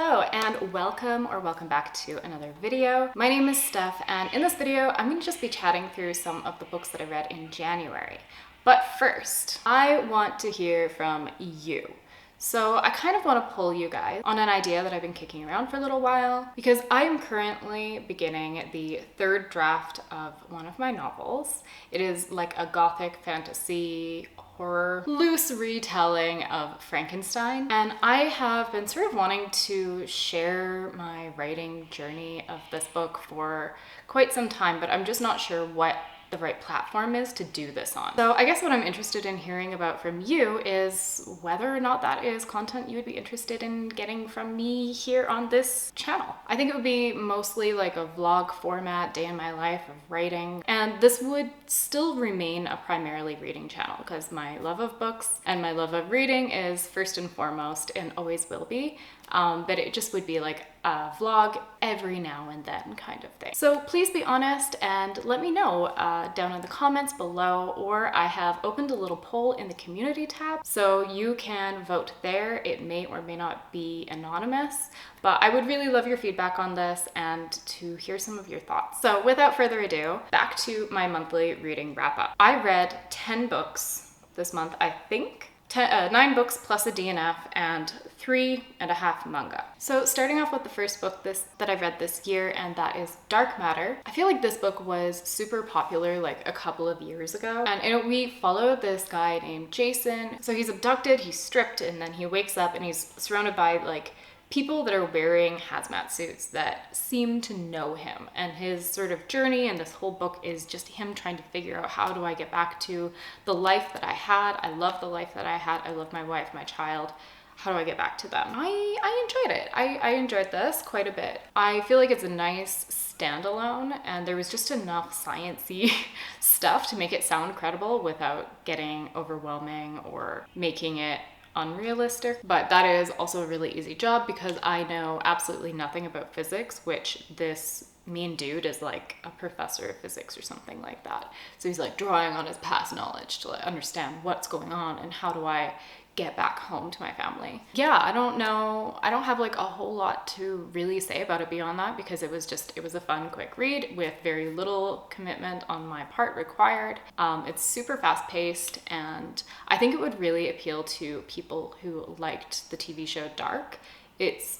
Hello and welcome back to another video. My name is Steph, and in this video I'm going to just be chatting through some of the books that I read in January. But first, I want to hear from you. So I kind of want to pull you guys on an idea that I've been kicking around for a little while, because I am currently beginning the third draft of one of my novels. It is like a gothic fantasy horror loose retelling of Frankenstein, and I have been sort of wanting to share my writing journey of this book for quite some time, but I'm just not sure what the right platform is to do this on. So I guess what I'm interested in hearing about from you is whether or not that is content you would be interested in getting from me here on this channel. I think it would be mostly like a vlog format, day in my life of writing, and this would still remain a primarily reading channel because my love of books and my love of reading is first and foremost and always will be. But it just would be like a vlog every now and then kind of thing. So please be honest and let me know down in the comments below, or I have opened a little poll in the community tab, so you can vote there. It may or may not be anonymous, but I would really love your feedback on this and to hear some of your thoughts. So without further ado, back to my monthly reading wrap up. I read 10 books this month, I think. 9 books plus a DNF and 3.5 manga. So starting off with the first book that I read this year, and that is Dark Matter. I feel like this book was super popular like a couple of years ago, and we follow this guy named Jason. So he's abducted, he's stripped, and then he wakes up and he's surrounded by like people that are wearing hazmat suits that seem to know him, and his sort of journey and this whole book is just him trying to figure out, how do I get back to the life that I had? I love the life that I had. I love my wife, my child. How do I get back to them? I enjoyed it. I enjoyed this quite a bit. I feel like it's a nice standalone, and there was just enough sciencey stuff to make it sound credible without getting overwhelming or making it unrealistic. But that is also a really easy job because I know absolutely nothing about physics, which this mean dude is like a professor of physics or something like that. So he's like drawing on his past knowledge to like understand what's going on and how do I get back home to my family. Yeah, I don't know. I don't have like a whole lot to really say about it beyond that, because it was a fun, quick read with very little commitment on my part required. It's super fast paced, and I think it would really appeal to people who liked the TV show Dark. It's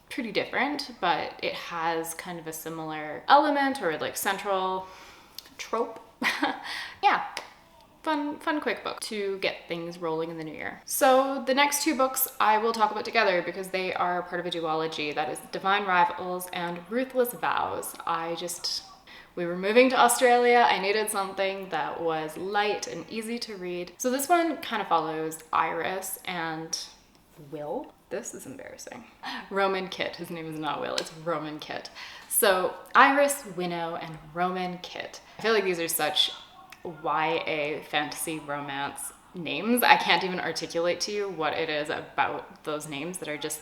pretty different, but it has kind of a similar element or like central trope. Yeah. Fun quick book to get things rolling in the new year. So the next 2 books I will talk about together because they are part of a duology. That is Divine Rivals and Ruthless Vows. We were moving to Australia. I needed something that was light and easy to read. So this one kind of follows Iris and Will. This is embarrassing. Roman Kit. His name is not Will, it's Roman Kit. So Iris, Winnow, and Roman Kit. I feel like these are such YA fantasy romance names. I can't even articulate to you what it is about those names that are just,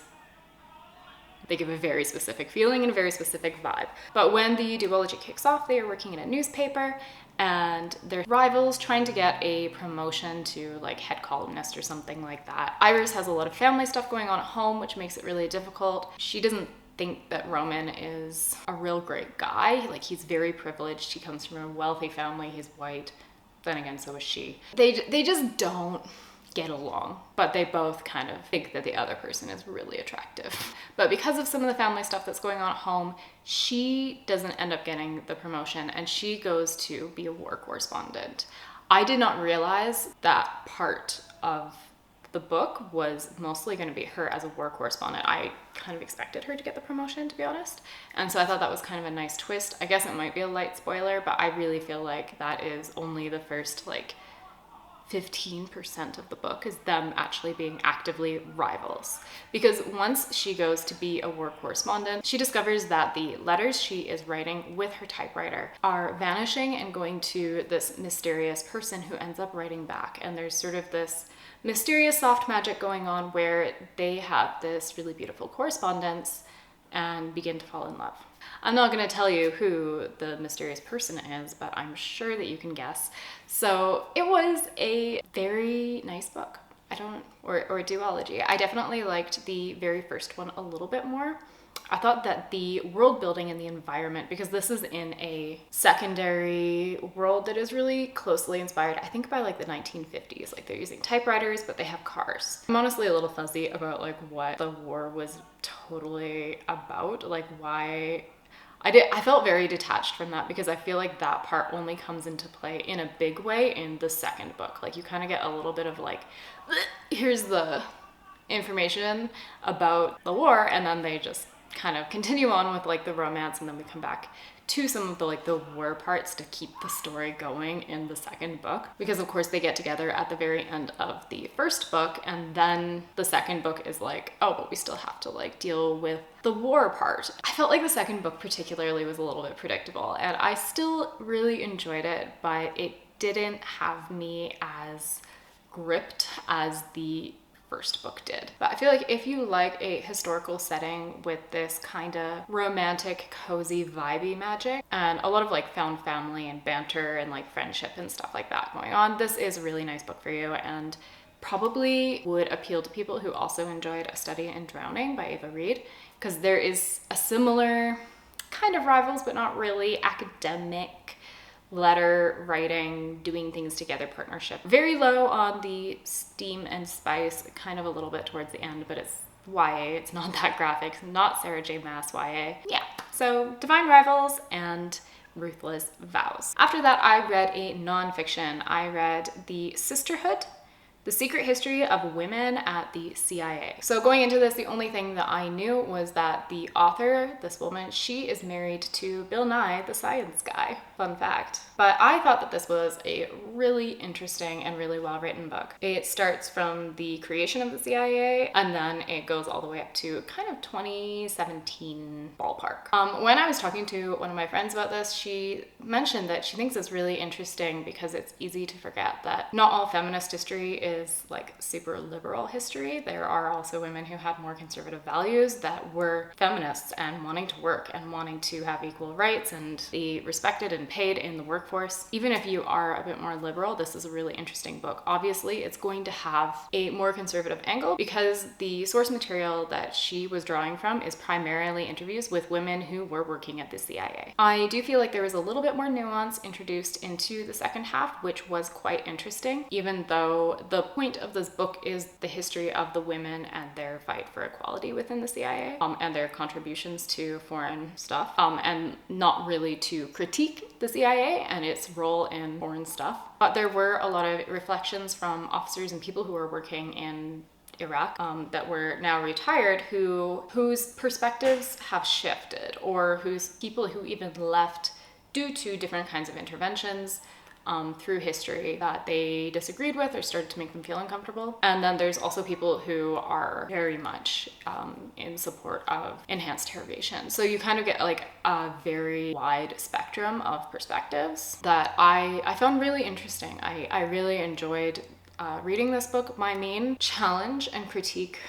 they give a very specific feeling and a very specific vibe. But when the duology kicks off, they are working in a newspaper and they're rivals trying to get a promotion to like head columnist or something like that. Iris has a lot of family stuff going on at home, which makes it really difficult. She doesn't think that Roman is a real great guy. Like, he's very privileged. He comes from a wealthy family. He's white. Then again, so is she. They just don't get along, but they both kind of think that the other person is really attractive. But because of some of the family stuff that's going on at home, she doesn't end up getting the promotion and she goes to be a war correspondent. I did not realize that part of the book was mostly going to be her as a war correspondent. I kind of expected her to get the promotion, to be honest. And so I thought that was kind of a nice twist. I guess it might be a light spoiler, but I really feel like that is only the first like 15% of the book is them actually being actively rivals. Because once she goes to be a war correspondent, she discovers that the letters she is writing with her typewriter are vanishing and going to this mysterious person who ends up writing back. And there's sort of this mysterious soft magic going on where they have this really beautiful correspondence and begin to fall in love. I'm not going to tell you who the mysterious person is, but I'm sure that you can guess. So it was a very nice book. or duology. I definitely liked the very first one a little bit more. I thought that the world building and the environment, because this is in a secondary world that is really closely inspired, I think, by like the 1950s. Like they're using typewriters, but they have cars. I'm honestly a little fuzzy about like what the war was totally about, like why. I felt very detached from that because I feel like that part only comes into play in a big way in the second book. Like you kind of get a little bit of like, here's the information about the war, and then they just kind of continue on with like the romance, and then we come back to some of the like the war parts to keep the story going in the second book, because of course they get together at the very end of the first book, and then the second book is like, oh, but we still have to like deal with the war part. I felt like the second book particularly was a little bit predictable, and I still really enjoyed it, but it didn't have me as gripped as the first book did. But I feel like if you like a historical setting with this kind of romantic, cozy, vibey magic and a lot of like found family and banter and like friendship and stuff like that going on, this is a really nice book for you, and probably would appeal to people who also enjoyed A Study in Drowning by Ava Reid, because there is a similar kind of rivals but not really academic letter writing, doing things together partnership. Very low on the steam and spice, kind of a little bit towards the end, but it's YA, it's not that graphic, not Sarah J Maas YA. Yeah, so Divine Rivals and Ruthless, Vows. After that, I read a non-fiction. I read The Sisterhood, The Secret History of Women at the CIA. So going into this, the only thing that I knew was that the author, this woman, she is married to Bill Nye, the science guy. Fun fact. But I thought that this was a really interesting and really well-written book. It starts from the creation of the CIA, and then it goes all the way up to kind of 2017 ballpark. When I was talking to one of my friends about this, she mentioned that she thinks it's really interesting because it's easy to forget that not all feminist history is like super liberal history. There are also women who have more conservative values that were feminists and wanting to work and wanting to have equal rights and be respected and paid in the workforce. Even if you are a bit more liberal, this is a really interesting book. Obviously, it's going to have a more conservative angle because the source material that she was drawing from is primarily interviews with women who were working at the CIA. I do feel like there was a little bit more nuance introduced into the second half, which was quite interesting, even though the point of this book is the history of the women and their fight for equality within the CIA, and their contributions to foreign stuff, and not really to critique the CIA and its role in foreign stuff. But there were a lot of reflections from officers and people who were working in Iraq that were now retired whose perspectives have shifted, or whose people who even left due to different kinds of interventions through history that they disagreed with or started to make them feel uncomfortable. And then there's also people who are very much in support of enhanced interrogation. So you kind of get like a very wide spectrum of perspectives that I found really interesting. I really enjoyed reading this book. My main challenge and critique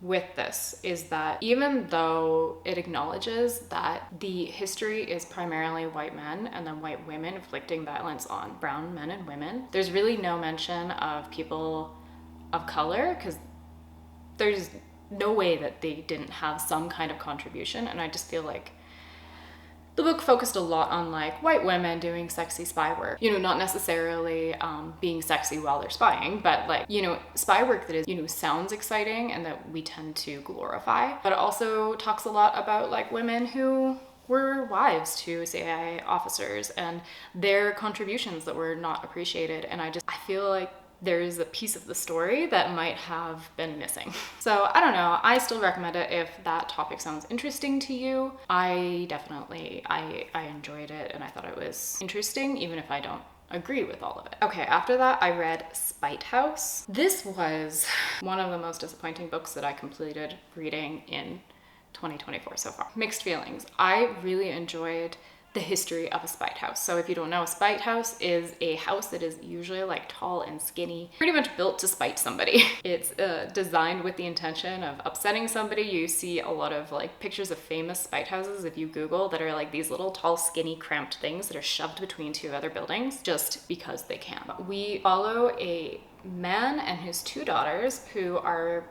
with this is that even though it acknowledges that the history is primarily white men and then white women inflicting violence on brown men and women, there's really no mention of people of color, because there's no way that they didn't have some kind of contribution. And I just feel like the book focused a lot on like white women doing sexy spy work, you know, not necessarily being sexy while they're spying, but like, you know, spy work that is, you know, sounds exciting and that we tend to glorify. But it also talks a lot about like women who were wives to CIA officers and their contributions that were not appreciated. And I feel like there's a piece of the story that might have been missing. So I don't know, I still recommend it if that topic sounds interesting to you. I definitely, I enjoyed it and I thought it was interesting, even if I don't agree with all of it. Okay, after that I read Spite House. This was one of the most disappointing books that I completed reading in 2024 so far. Mixed feelings. I really enjoyed the history of a spite house. So if you don't know, a spite house is a house that is usually like tall and skinny, pretty much built to spite somebody. It's designed with the intention of upsetting somebody. You see a lot of like pictures of famous spite houses if you Google that are like these little tall, skinny, cramped things that are shoved between two other buildings just because they can. We follow a man and his two daughters who are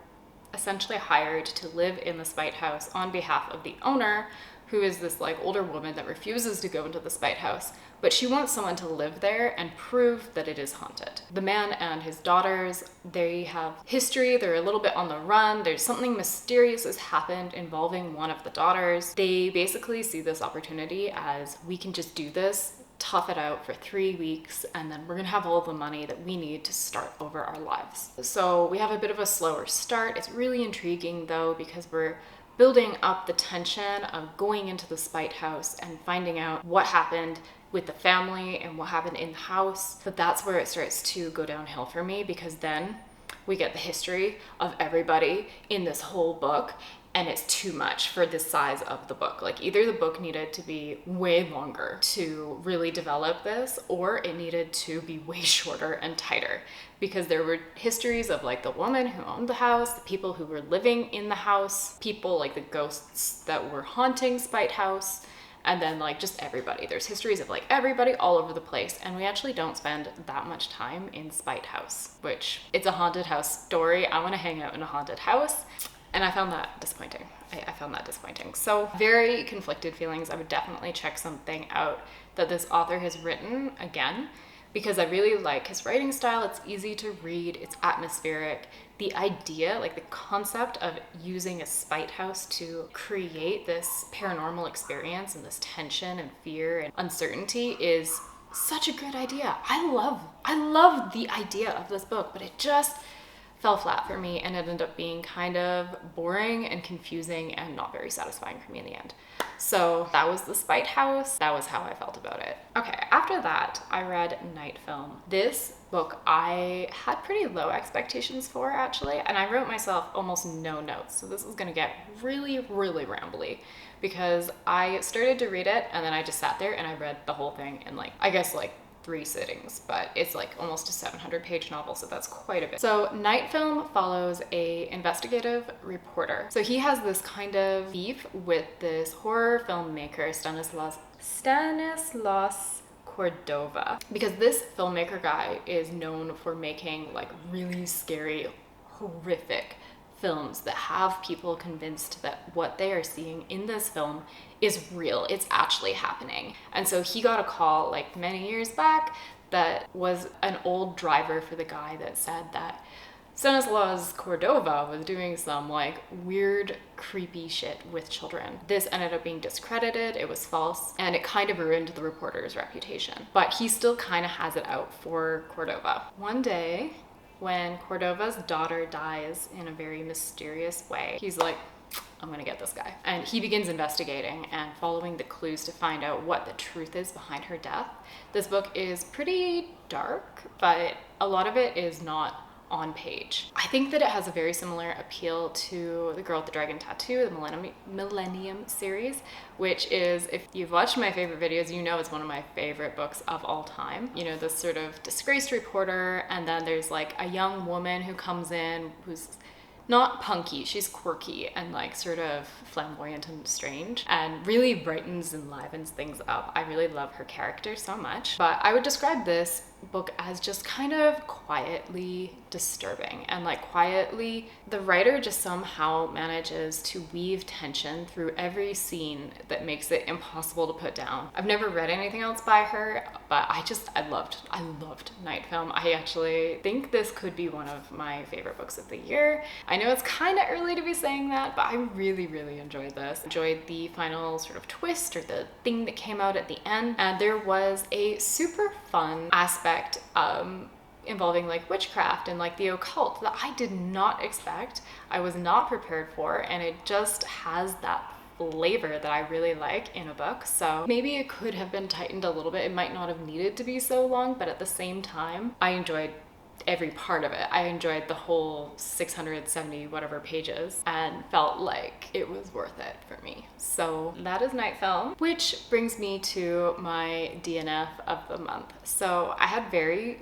essentially hired to live in the spite house on behalf of the owner, who is this like older woman that refuses to go into the spite house, but she wants someone to live there and prove that it is haunted. The man and his daughters, they have history, they're a little bit on the run, there's something mysterious has happened involving one of the daughters. They basically see this opportunity as, we can just do this, tough it out for 3 weeks, and then we're gonna have all the money that we need to start over our lives. So we have a bit of a slower start. It's really intriguing though, because we're building up the tension of going into the spite house and finding out what happened with the family and what happened in the house. But that's where it starts to go downhill for me, because then we get the history of everybody in this whole book, and it's too much for the size of the book. Like, either the book needed to be way longer to really develop this, or it needed to be way shorter and tighter, because there were histories of like the woman who owned the house, the people who were living in the house, people like the ghosts that were haunting Spite House, and then like just everybody. There's histories of like everybody all over the place, and we actually don't spend that much time in Spite House, which it's a haunted house story. I want to hang out in a haunted house. And I found that disappointing. I found that disappointing. So very conflicted feelings. I would definitely check something out that this author has written again, because I really like his writing style. It's easy to read, it's atmospheric. The idea, like the concept of using a spite house to create this paranormal experience and this tension and fear and uncertainty is such a good idea. I love the idea of this book, but it just fell flat for me, and it ended up being kind of boring and confusing and not very satisfying for me in the end. So that was the Spite House. That was how I felt about it. Okay, after that, I read Night Film. This book I had pretty low expectations for, actually, and I wrote myself almost no notes. So this is gonna get really, really rambly, because I started to read it and then I just sat there and I read the whole thing in like, I guess like 3 sittings, but it's like almost a 700-page novel, so that's quite a bit. So Night Film follows a investigative reporter. So he has this kind of beef with this horror filmmaker, Stanislas Cordova, because this filmmaker guy is known for making like really scary, horrific films that have people convinced that what they are seeing in this film is real, it's actually happening. And so he got a call like many years back that was an old driver for the guy that said that Stanislas Cordova was doing some like weird, creepy shit with children. This ended up being discredited, it was false, and it kind of ruined the reporter's reputation. But he still kind of has it out for Cordova. One day, when Cordova's daughter dies in a very mysterious way, he's like, I'm gonna get this guy. And he begins investigating and following the clues to find out what the truth is behind her death. This book is pretty dark, but a lot of it is not on page. I think that it has a very similar appeal to The Girl with the Dragon Tattoo, the Millennium series, which is, if you've watched my favorite videos, you know it's one of my favorite books of all time. You know, this sort of disgraced reporter, and then there's like a young woman who comes in who's not punky, she's quirky and like sort of flamboyant and strange, and really brightens and livens things up. I really love her character so much. But I would describe this book as just kind of quietly disturbing, and like quietly, the writer just somehow manages to weave tension through every scene that makes it impossible to put down. I've never read anything else by her, but I loved Night Film. I actually think this could be one of my favorite books of the year. I know it's kind of early to be saying that, but I really, really enjoyed this. Enjoyed the final sort of twist, or the thing that came out at the end, and there was a super fun aspect involving like witchcraft and like the occult that I did not expect, I was not prepared for, and it just has that flavor that I really like in a book. So maybe it could have been tightened a little bit. It might not have needed to be so long, but at the same time, I enjoyed every part of it. I enjoyed the whole 670 whatever pages and felt like it was worth it for me. So that is Night Film, which brings me to my DNF of the month. So I had very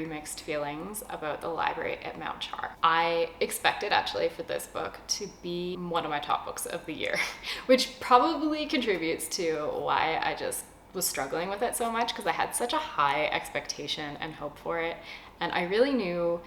mixed feelings about the library at Mount Char. I expected actually for this book to be one of my top books of the year, which probably contributes to why I just was struggling with it so much because I had such a high expectation and hope for it, and I really knew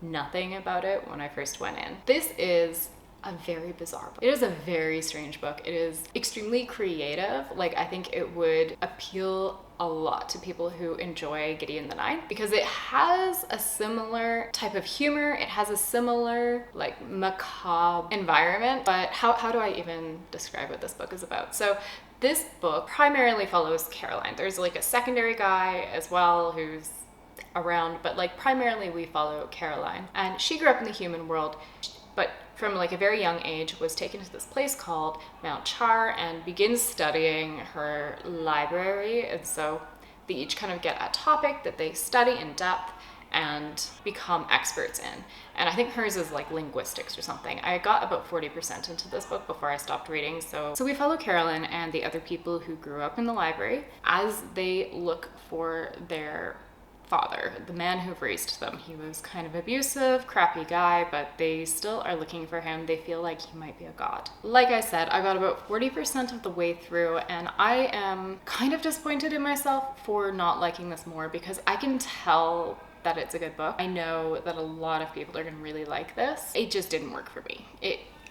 nothing about it when I first went in. This is a very bizarre book. It is a very strange book. It is extremely creative. Like, I think it would appeal a lot to people who enjoy Gideon the Ninth because it has a similar type of humor. It has a similar like macabre environment, but how do I even describe what this book is about? So this book primarily follows Caroline. There's like a secondary guy as well who's around, but like primarily we follow Caroline, and she grew up in the human world, but from like a very young age was taken to this place called Mount Char and begins studying her library. And so they each kind of get a topic that they study in depth and become experts in. And I think hers is like linguistics or something. I got about 40% into this book before I stopped reading. So we follow Carolyn and the other people who grew up in the library as they look for their father, the man who raised them. He was kind of abusive, crappy guy, but they still are looking for him. They feel like he might be a god. Like I said, I got about 40% of the way through, and I am kind of disappointed in myself for not liking this more because I can tell that it's a good book. I know that a lot of people are gonna really like this. It just didn't work for me.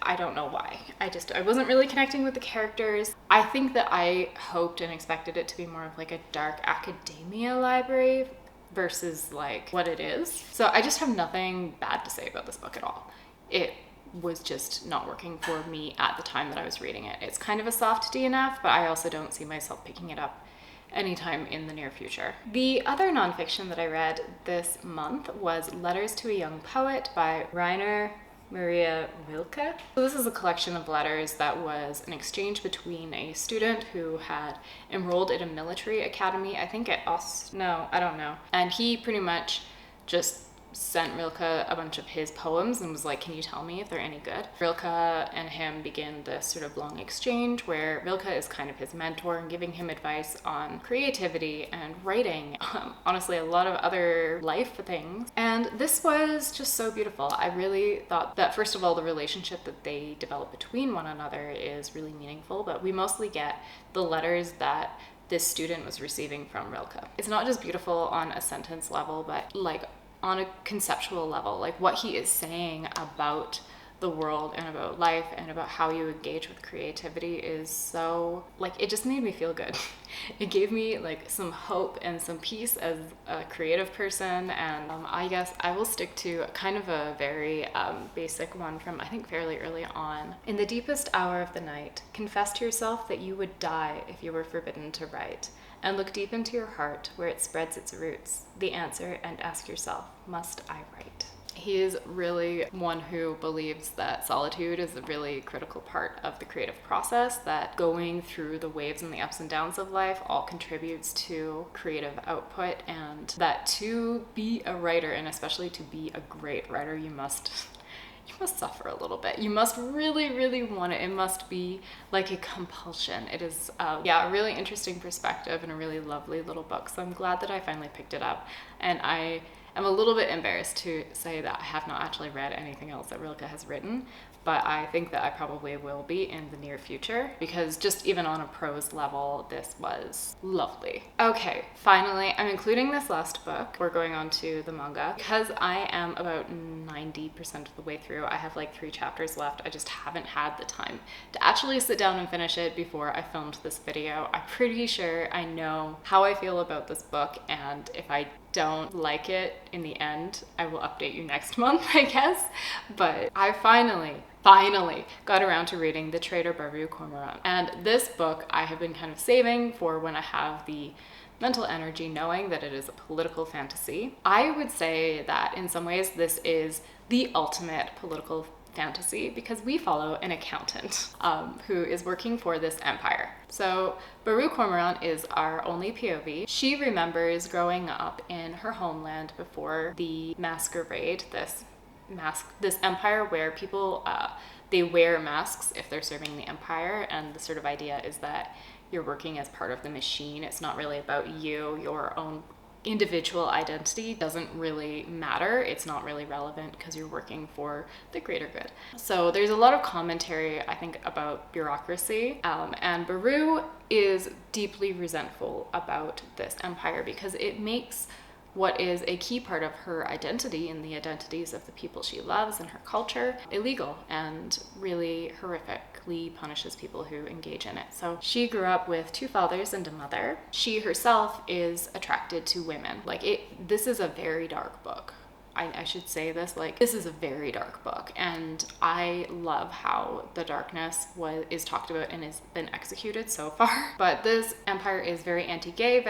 I don't know why. I wasn't really connecting with the characters. I think that I hoped and expected it to be more of like a dark academia library versus like what it is. So I just have nothing bad to say about this book at all. It was just not working for me at the time that I was reading it. It's kind of a soft DNF, but I also don't see myself picking it up anytime in the near future. The other nonfiction that I read this month was Letters to a Young Poet by Rainer Maria Rilke. So this is a collection of letters that was an exchange between a student who had enrolled in a military academy, I think at I don't know. And he pretty much just sent Rilke a bunch of his poems and was like, can you tell me if they're any good? Rilke and him begin this sort of long exchange where Rilke is kind of his mentor and giving him advice on creativity and writing, honestly a lot of other life things. And this was just so beautiful. I really thought that first of all, the relationship that they develop between one another is really meaningful, but we mostly get the letters that this student was receiving from Rilke. It's not just beautiful on a sentence level, but like on a conceptual level, like what he is saying about the world and about life and about how you engage with creativity is so, like, it just made me feel good. It gave me like some hope and some peace as a creative person. And I guess I will stick to kind of a very basic one from I think fairly early on. In the deepest hour of the night, confess to yourself that you would die if you were forbidden to write. And look deep into your heart where it spreads its roots. The answer, and ask yourself, must I write? He is really one who believes that solitude is a really critical part of the creative process, that going through the waves and the ups and downs of life all contributes to creative output, and that to be a writer, and especially to be a great writer, you must suffer a little bit. You must really, really want it. It must be like a compulsion. It is, a really interesting perspective and a really lovely little book. So I'm glad that I finally picked it up. And I am a little bit embarrassed to say that I have not actually read anything else that Rilke has written, but I think that I probably will be in the near future because just even on a prose level, this was lovely. Okay, finally, I'm including this last book. We're going on to the manga. Because I am about 90% of the way through, I have like 3 chapters left. I just haven't had the time to actually sit down and finish it before I filmed this video. I'm pretty sure I know how I feel about this book, and if I don't like it in the end, I will update you next month, I guess. But I finally got around to reading The Traitor by Cormorant. And this book I have been kind of saving for when I have the mental energy, knowing that it is a political fantasy. I would say that in some ways this is the ultimate political fantasy because we follow an accountant who is working for this empire. So Baru Cormorant is our only POV. She remembers growing up in her homeland before the masquerade, this empire where people they wear masks if they're serving the empire, and the sort of idea is that you're working as part of the machine. It's not really about you, your own individual identity doesn't really matter. It's not really relevant because you're working for the greater good. So there's a lot of commentary, I think, about bureaucracy, and Baru is deeply resentful about this empire because it makes what is a key part of her identity and the identities of the people she loves and her culture illegal, and really horrifically punishes people who engage in it. So she grew up with 2 fathers and a mother. She herself is attracted to women. This is a very dark book. I should say this, this is a very dark book, and I love how the darkness is talked about and has been executed so far. But this empire is very anti-gay,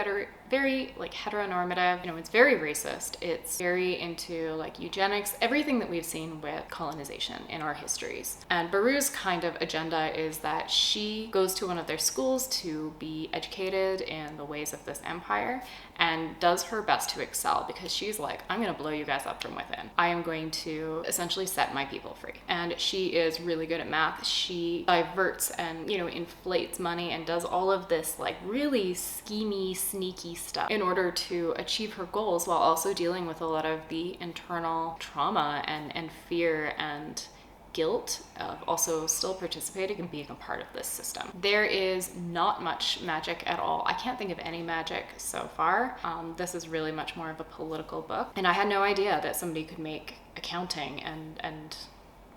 very heteronormative. It's very racist. It's very into eugenics, everything that we've seen with colonization in our histories. And Baru's kind of agenda is that she goes to one of their schools to be educated in the ways of this empire and does her best to excel, because she's like, I'm gonna blow you guys up from within. I am going to essentially set my people free. And she is really good at math. She diverts and, inflates money and does all of this really schemy, sneaky stuff in order to achieve her goals, while also dealing with a lot of the internal trauma and fear and guilt of also still participating and being a part of this system. There is not much magic at all. I can't think of any magic so far. This is really much more of a political book, and I had no idea that somebody could make accounting and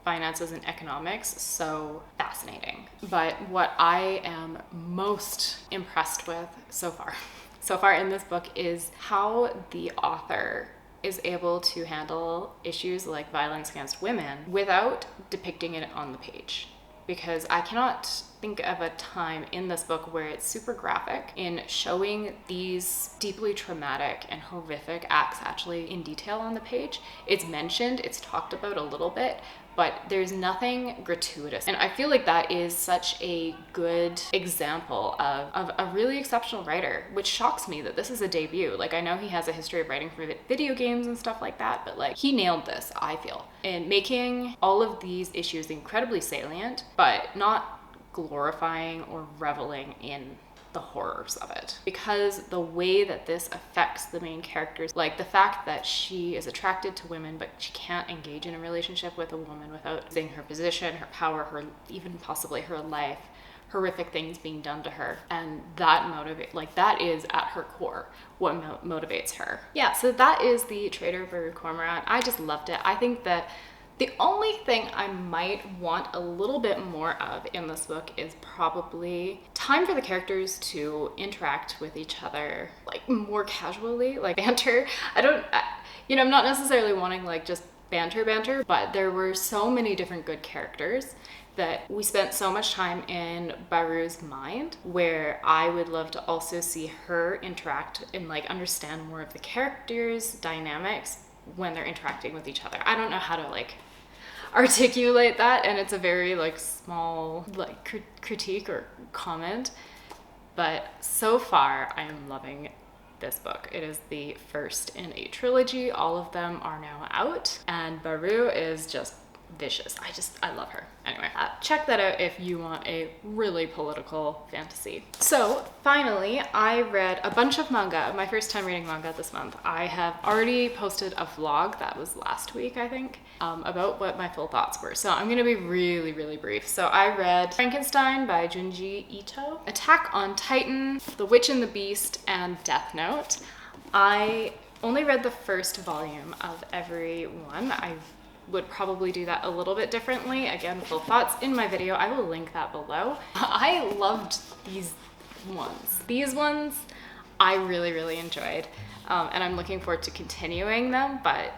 finances and economics so fascinating. But what I am most impressed with so far in this book is how the author is able to handle issues like violence against women without depicting it on the page. Because I cannot think of a time in this book where it's super graphic in showing these deeply traumatic and horrific acts actually in detail on the page. It's mentioned, it's talked about a little bit, but there's nothing gratuitous. And I feel like that is such a good example of a really exceptional writer, which shocks me that this is a debut. I know he has a history of writing for video games and stuff like that, but he nailed this, I feel, in making all of these issues incredibly salient, but not glorifying or reveling in the horrors of it. Because the way that this affects the main characters, the fact that she is attracted to women but she can't engage in a relationship with a woman without losing her position, her power, even possibly her life, horrific things being done to her, and that that is at her core what motivates her. Yeah, so that is the Traitor by Cormorant. I just loved it. I think that the only thing I might want a little bit more of in this book is probably time for the characters to interact with each other more casually, banter. I'm not necessarily wanting just banter, but there were so many different good characters that we spent so much time in Baru's mind, where I would love to also see her interact and understand more of the characters' dynamics when they're interacting with each other. I don't know how to articulate that, and it's a very small critique or comment, but so far I am loving this book. It is the first in a trilogy. All of them are now out, and Baru is just vicious. I love her. Anyway, check that out if you want a really political fantasy. So finally, I read a bunch of manga. My first time reading manga this month. I have already posted a vlog, that was last week I think, about what my full thoughts were. So I'm gonna be really, really brief. So I read Frankenstein by Junji Ito, Attack on Titan, The Witch and the Beast, and Death Note. I only read the first volume of every one. I would probably do that a little bit differently. Again, full thoughts in my video. I will link that below. I loved these ones. These ones I really, really enjoyed. And I'm looking forward to continuing them, but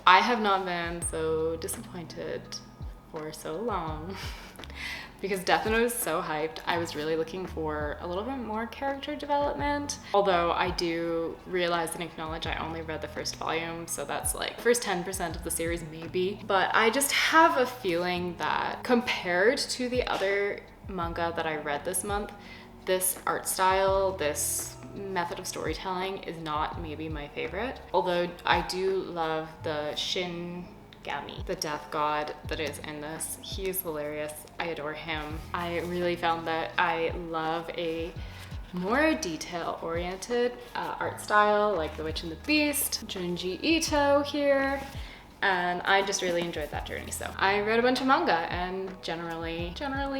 I have not been so disappointed for so long. Because Death Note is so hyped. I was really looking for a little bit more character development. Although I do realize and acknowledge I only read the first volume, so that's first 10% of the series maybe. But I just have a feeling that compared to the other manga that I read this month, this art style, this method of storytelling is not maybe my favorite. Although I do love the Gami, the death god that is in this. He is hilarious. I adore him. I really found that I love a more detail-oriented art style, like The Witch and the Beast, Junji Ito here. And I just really enjoyed that journey. So I read a bunch of manga and generally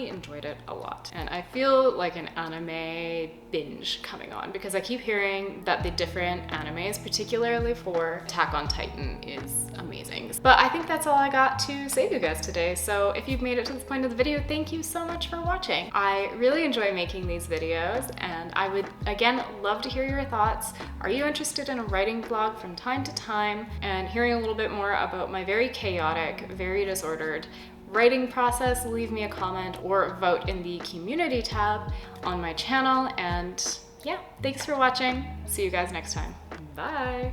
enjoyed it a lot. And I feel like an anime binge coming on because I keep hearing that the different animes, particularly for Attack on Titan, is amazing. But I think that's all I got to say to you guys today. So if you've made it to this point of the video, thank you so much for watching. I really enjoy making these videos and I would, again, love to hear your thoughts. Are you interested in a writing blog from time to time and hearing a little bit more about my very chaotic, very disordered writing process? Leave me a comment or vote in the community tab on my channel. And yeah, thanks for watching. See you guys next time. Bye.